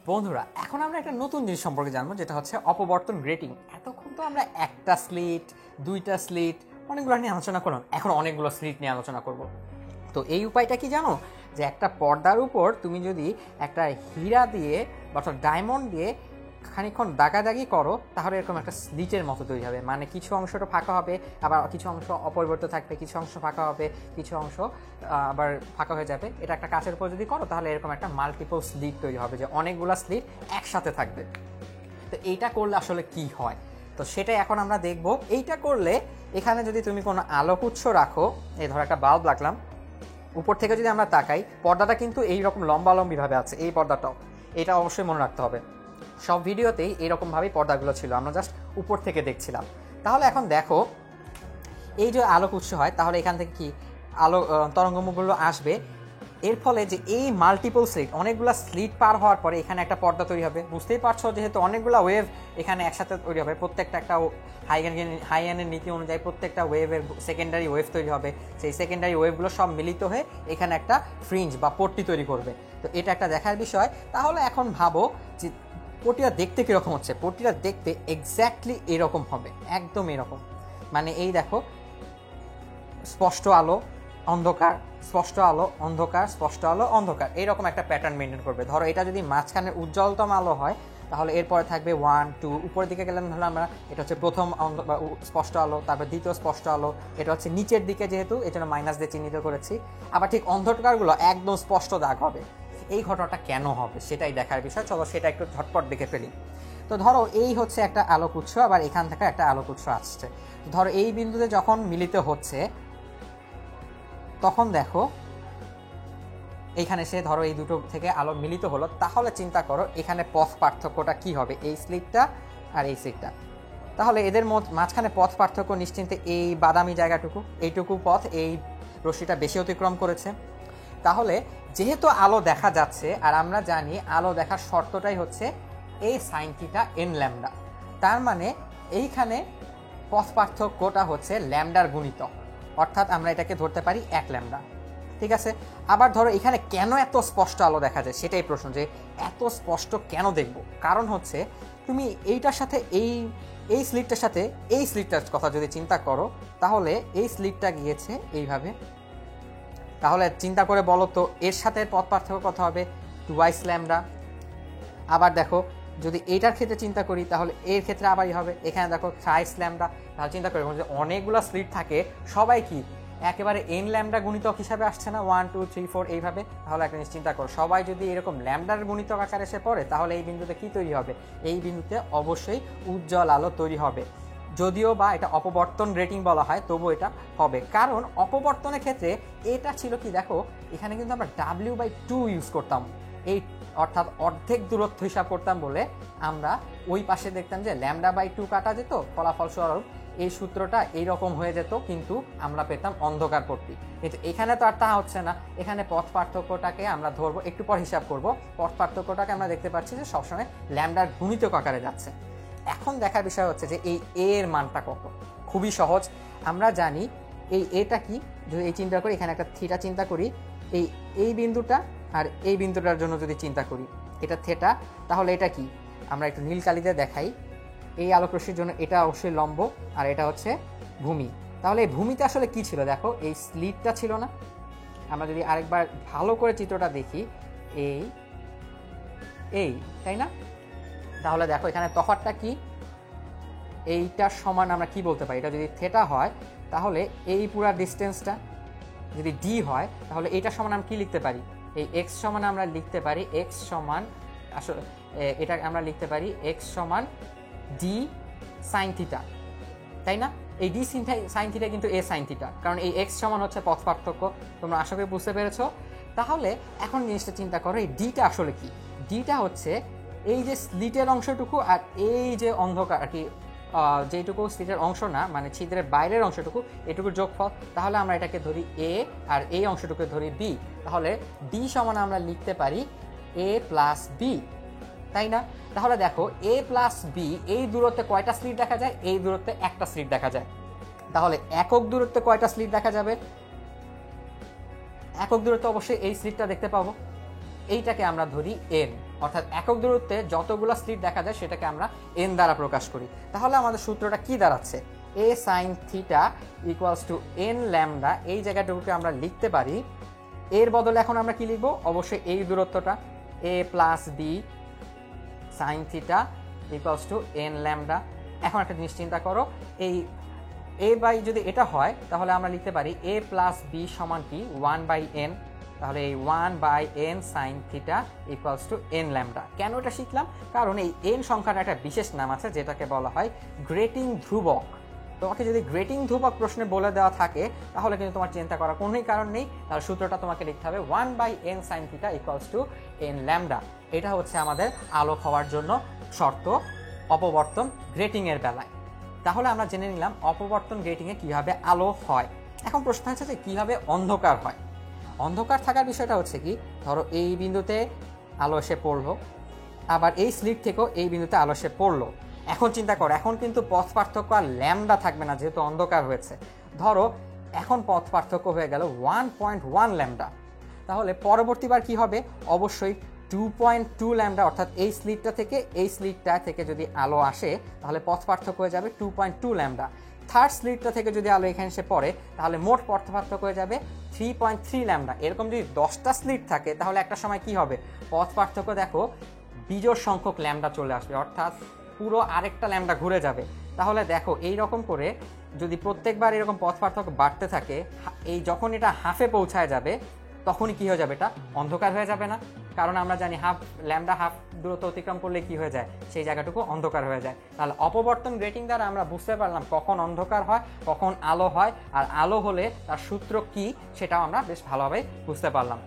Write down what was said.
বন্ধুরা, এখন আমরা একটা নতুন জিনিস সম্পর্কে জানবো, যেটা হচ্ছে অপবর্তন গ্রেটিং। এতক্ষণ তো আমরা একটা স্লিট, দুইটা স্লিট, অনেকগুলো নিয়ে আলোচনা করলাম। এখন অনেকগুলো স্লিট নিয়ে আলোচনা করব। তো এই উপায়টা কি জানো, যে একটা পর্দার উপর তুমি যদি একটা হীরা দিয়ে বা ডায়মন্ড দিয়ে খানিকক্ষণ দাগাদাগি করো, তাহলে এরকম একটা স্লিটের মতো তৈরি হবে। মানে কিছু অংশটা ফাঁকা হবে, আবার কিছু অংশ অপরিবর্তিত থাকবে, কিছু অংশ ফাঁকা হবে, কিছু অংশ আবার ফাঁকা হয়ে যাবে। এটা একটা কাচের উপর যদি করো, তাহলে এরকম একটা মাল্টিপল স্লিট তৈরি হবে, যে অনেকগুলো স্লিট একসাথে থাকবে। তো এইটা করলে আসলে কি হয়, তো সেটাই এখন আমরা দেখব। এইটা করলে এখানে যদি তুমি কোনো আলোক উৎস রাখো, এই ধরো একটা বাল্ব রাখলাম, উপর থেকে যদি আমরা তাকাই, পর্দাটা কিন্তু এইরকম লম্বালম্বিভাবে আছে। এই পর্দাটাও, এটা অবশ্যই মনে রাখতে হবে। সব ভিডিওতেই এইরকমভাবেই পর্দাগুলো ছিল, আমরা জাস্ট উপর থেকে দেখছিলাম। তাহলে এখন দেখো, এই যে আলোক উৎস হয়, তাহলে এখান থেকে কি আলো তরঙ্গমুখগুলো আসবে। এর ফলে যে এই মাল্টিপল স্লিট, অনেকগুলো স্লিট পার হওয়ার পরে এখানে একটা পর্দা তৈরি হবে। বুঝতেই পারছো, যেহেতু অনেকগুলো ওয়েভ এখানে একসাথে তৈরি হবে, প্রত্যেকটা একটা হাইয়ানের নীতি অনুযায়ী প্রত্যেকটা ওয়েভের সেকেন্ডারি ওয়েভ তৈরি হবে। সেই সেকেন্ডারি ওয়েভগুলো সব মিলিত হয়ে এখানে একটা ফ্রিঞ্জ বা পট্টি তৈরি করবে। তো এটা একটা দেখার বিষয়। তাহলে এখন ভাবো যে পট্টিটা দেখতে কীরকম হচ্ছে। পট্টিটা দেখতে এক্স্যাক্টলি এরকম হবে, একদম এরকম। মানে এই দেখো, স্পষ্ট আলো, অন্ধকার, স্পষ্ট আলো, অন্ধকার, স্পষ্ট আলো, অন্ধকার, এইরকম একটা প্যাটার্ন মেনটেন করবে। ধরো এটা যদি মাঝখানে উজ্জ্বলতম আলো হয়, তাহলে এরপরে থাকবে 1 2, উপরের দিকে গেলাম ধরো আমরা, এটা হচ্ছে প্রথম স্পষ্ট আলো, তারপর দ্বিতীয় স্পষ্ট আলো, এটা হচ্ছে নিচের দিকে, যেহেতু এই জন্য মাইনাস দিয়ে চিহ্নিত করেছি। আবার ঠিক অন্ধকারগুলো একদম স্পষ্ট দাগ হবে। এই ঘটনাটা কেন হবে সেটাই দেখার বিষয়। চলো সেটা একটু ঝটপট দেখে ফেলি। তো ধরো এই হচ্ছে একটা আলোক উৎস, আবার এখান থেকে একটা আলোক উৎস আসছে। ধরো এই বিন্দুতে যখন মিলিত হচ্ছে, তখন দেখো এইখানে সে ধরো এই দুটো থেকে আলো মিলিত হলো। তাহলে চিন্তা করো এখানে পথ পার্থক্যটা কি হবে, এই স্লিটটা আর এই স্লিটটা। তাহলে এদের মাঝখানে পথ পার্থক্য নিশ্চিন্তে এই বাদামি জায়গাটুকু, এইটুকু পথ এই রশ্মিটা বেশি অতিক্রম করেছে। তাহলে যেহেতু আলো দেখা যাচ্ছে, আর আমরা জানি আলো দেখার শর্তটাই হচ্ছে এই সাইন থিটা এন ল্যামডা, তার মানে এইখানে পথ পার্থক্যটা হচ্ছে ল্যামডার গুণিতক, অর্থাৎ আমরা এটাকে ধরতে পারি 1 ল্যামডা। ঠিক আছে। আবার ধরো এখানে কেন এত স্পষ্ট আলো দেখা যায়, সেটাই প্রশ্ন, যে এত স্পষ্ট কেন দেখব। কারণ হচ্ছে তুমি এইটার সাথে এই স্লিটটার সাথে এই স্লিটটার কথা যদি চিন্তা করো, তাহলে এই স্লিটটা গিয়েছে এইভাবে। তাহলে চিন্তা করে বলো তো, এর সাথে পথ পার্থক্য কত হবে, 2 ল্যামডা। আবার দেখো যদি এইটার ক্ষেত্রে চিন্তা করি, তাহলে এর ক্ষেত্রে আবারই হবে, এখানে দেখো 3 ল্যামডা। তাহলে চিন্তা করি যে অনেকগুলো স্লিট থাকে, সবাই কি একেবারে এন ল্যামডা গুণিতক হিসাবে আসছে না, 1 2 3 4 এইভাবে। তাহলে একটা জিনিস চিন্তা করো, সবাই যদি এরকম ল্যামডার গুণিতক আকারে এসে পড়ে, তাহলে এই বিন্দুতে কি তৈরি হবে, এই বিন্দুতে অবশ্যই উজ্জ্বল আলো তৈরি হবে। যদিও বা এটা অপবর্তন রেটিং বলা হয়, তবু এটা হবে। কারণ অপবর্তনের ক্ষেত্রে এটা ছিল কি, দেখো এখানে কিন্তু আমরা W/2 ইউজ করতাম, এই অর্থাৎ অর্ধেক দূরত্ব হিসাব করতাম বলে আমরা ওই পাশে দেখতাম যে λ/2 কাটা যেত, ফলাফলস্বরূপ এই সূত্রটা এইরকম হয়ে যেত, কিন্তু আমরা পেতাম অন্ধকার পট্টি। কিন্তু এখানে তো আর তা হচ্ছে না। এখানে পথ পার্থক্যটাকে আমরা ধরবো, একটু পর হিসাব করব। পথ পার্থক্যটাকে আমরা দেখতে পাচ্ছি যে সবসময় ল্যামডার গুণিতক আকারে যাচ্ছে। এখন দেখার বিষয় হচ্ছে যে এই এর মানটা কত। খুবই সহজ, আমরা জানি এই এটা কি, যদি এই চিন্তা করি, এখানে একটা থিটা চিন্তা করি, এই বিন্দুটা আর এই বিন্দুটার জন্য যদি চিন্তা করি, এটা থেটা, তাহলে এটা কি, আমরা একটু নীল কালিতে দেখাই। এই আলোক রশ্মির জন্য এটা অবশ্যই লম্ব, আর এটা হচ্ছে ভূমি। তাহলে এই ভূমিতে আসলে কি ছিল, দেখো এই স্লিটটা ছিল না। আমরা যদি আরেকবার ভালো করে চিত্রটা দেখি, এই তাই না, তাহলে দেখো এখানে তফাৎটা কি, এইটার সমান আমরা কি বলতে পারি, এটা যদি থেটা হয়, তাহলে এই পুরা ডিস্টেন্সটা যদি ডি হয়, তাহলে এইটার সমান আমরা কি লিখতে পারি, এই এক্স সমান আমরা লিখতে পারি এক্স সমান, আসলে এটা আমরা লিখতে পারি এক্স সমান ডি সাইন থিটা, তাই না। এই ডি সাইন থিটা কিন্তু এ সাইন থিটা, কারণ এই এক্স সমান হচ্ছে পথ পার্থক্য। তোমরা আশা করি বুঝতে পেরেছো। তাহলে এখন জিনিসটা চিন্তা করো, এই ডিটা আসলে কি। ডিটা হচ্ছে এই যে স্লিটের অংশটুকু, আর এই যে অন্ধকার আর কি, যেটুকু স্লিটের অংশ না, মানে ছিদ্রের বাইরের অংশটুকু, এটুকুর যোগফল। তাহলে আমরা এটাকে ধরি এ, আর এই অংশটুকু ধরি বি। তাহলে ডি সমান আমরা লিখতে পারি এ প্লাস বি, তাই না। তাহলে দেখো এ প্লাস বি, এই দূরত্বে কয়টা স্লিট দেখা যায়, এই দূরত্বে একটা স্লিট দেখা যায়। তাহলে একক দূরত্বে কয়টা স্লিট দেখা যাবে, একক দূরত্বে অবশ্যই এই স্লিটটা দেখতে পাবো। এইটাকে আমরা ধরি এন। অর্থাৎ একক দূরত্বে যতগুলো স্লিট দেখা যায় সেটাকে আমরা এন দ্বারা প্রকাশ করি। তাহলে আমাদের সূত্রটা কি দাঁড়াচ্ছে? A sine theta equals to n lambda. এই জায়গাটুকুকে আমরা লিখতে পারি, এর বদলে এখন আমরা কি লিখবো? অবশ্যই এই দূরত্বটা a plus b sine theta equals to n lambda. এখন একটা জিনিস চিন্তা করো, এই এ বাই যদি এটা হয় তাহলে আমরা লিখতে পারি এ প্লাস বি সমান কি 1/n। তাহলে এই 1/n sign theta equals to n lambda. কেন এটা শিখলাম? কারণ এই এন সংখ্যাটা একটা বিশেষ নাম আছে যেটাকে বলা হয় গ্রেটিং ধ্রুবক। তোমাকে যদি গ্রেটিং ধ্রুবক প্রশ্নে বলে দেওয়া থাকে তাহলে কিন্তু তোমার চিন্তা করার কোনোই কারণ নেই। তাহলে সূত্রটা তোমাকে লিখতে হবে 1/n sign theta equals to n lambda. এটা হচ্ছে আমাদের আলোক হওয়ার জন্য শর্ত অপবর্তন গ্রেটিংয়ের বেলায়। তাহলে আমরা জেনে নিলাম অপবর্তন গ্রেটিংয়ে কীভাবে আলো হয়। এখন প্রশ্ন হচ্ছে যে কীভাবে অন্ধকার হয়। অন্ধকার থাকার বিষয়টা হচ্ছে কি, ধরো এই বিন্দুতে আলো এসে পড়লো, আবার এই স্লিট থেকেও এই বিন্দুতে আলো এসে পড়লো। এখন চিন্তা করো, এখন কিন্তু পথ পার্থক্য আর ল্যামডা থাকবে না যেহেতু অন্ধকার হয়েছে। ধরো এখন পথ পার্থক্য হয়ে গেল 1.1 ল্যামডা। তাহলে পরবর্তীবার কি হবে? অবশ্যই 2.2 ল্যামডা, অর্থাৎ এই স্লিটটা থেকে এই স্লিটটা থেকে যদি আলো আসে তাহলে পথ পার্থক্য হয়ে যাবে 2.2 ল্যামডা। থার্ড স্লিটটা থেকে যদি আলো এখানে এসে পড়ে তাহলে মোট পথ পার্থক্য হয়ে যাবে 3.3 ল্যামডা। এরকম যদি 10টা স্লিট থাকে তাহলে একটা সময় কি হবে? পথ পার্থক্য দেখো বিজোড় সংখ্যক ল্যামডা চলে আসবে, অর্থাৎ পুরো আরেকটা ল্যামডা ঘুরে যাবে। তাহলে দেখো এই রকম করে যদি প্রত্যেকবার এরকম পথ পার্থক্য বাড়তে থাকে, এই যখন এটা হাফে পৌঁছায় যাবে তখনই কি হয়ে যাবে? এটা অন্ধকার হয়ে যাবে না? কারণ আমরা জানি ল্যামডা হাফ দূরত্ব অতিক্রম করলে কি হয়ে যায়? সেই জায়গাটুকু অন্ধকার হয়ে যায়। তাহলে অপবর্তন গ্রেটিং দ্বারা আমরা বুঝতে পারলাম কখন অন্ধকার হয়, কখন আলো হয়, আর আলো হলে তার সূত্র কি সেটাও আমরা বেশ ভালোভাবে বুঝতে পারলাম।